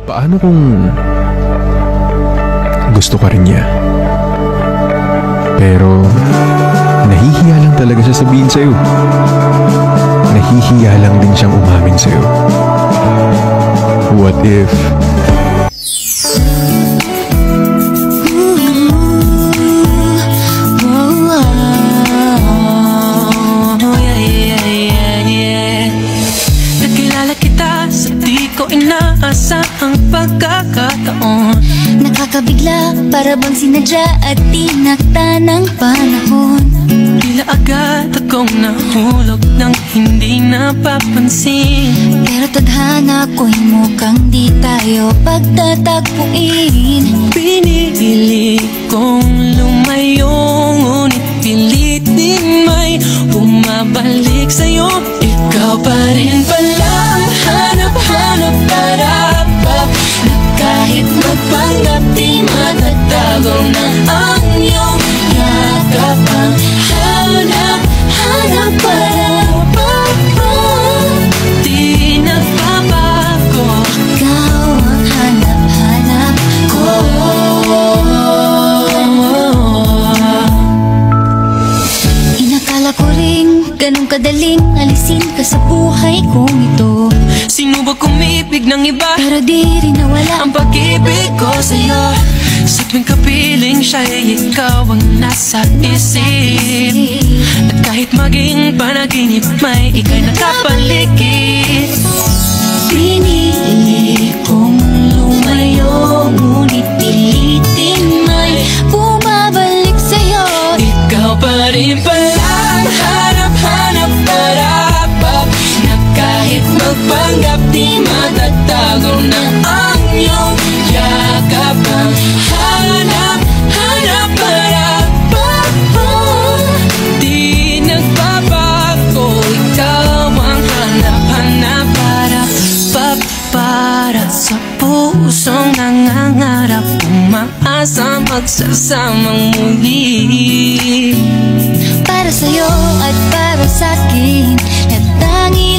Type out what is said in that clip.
Paano kung gusto ka rin niya? Pero nahihiya lang talaga siya sabihin sa'yo. Nahihiya lang din siyang umamin sa'yo. What if inaasahang pagkakataon, nakakabigla para bang sinadya at tinakta ng panahon. tila agad akong nahulog ng hindi napapansin. Pero tadhana ko'y mukhang di tayo pagtatagpuin. Pinili kong lumayo, ngunit pilit din may bumabalik sa'yo. Ikaw pa rin palang hanap-hanap para na kahit magpanggap di matatago na ang iyong yakap. Ang hanap-hanap para di nagbabago. Ikaw ang hanap-hanap ko. Inakala ko ring ganun kadaling alisin ka sa buhay kong ito. Sinubok umibig ng iba, pero di rin nawala ang pag-ibig ko sa'yo. Sa tuwing kapiling siya ay ikaw ang nasa isip. At kahit maging panaginip, may ika'y nakapaligid. Pinili kong lumayo, ngunit pilitin may bumabalik sa'yo. Ikaw pa rin palang hanap-hanap para na kahit magpanggap di matatago na ang iyong yakap. Ang hanap-hanap para di nagbabago. Ikaw ang hanap-hanap para sa pusong nangangarap, umaasa magsasamang muli. Para sa'yo at para sa'kin, at tanging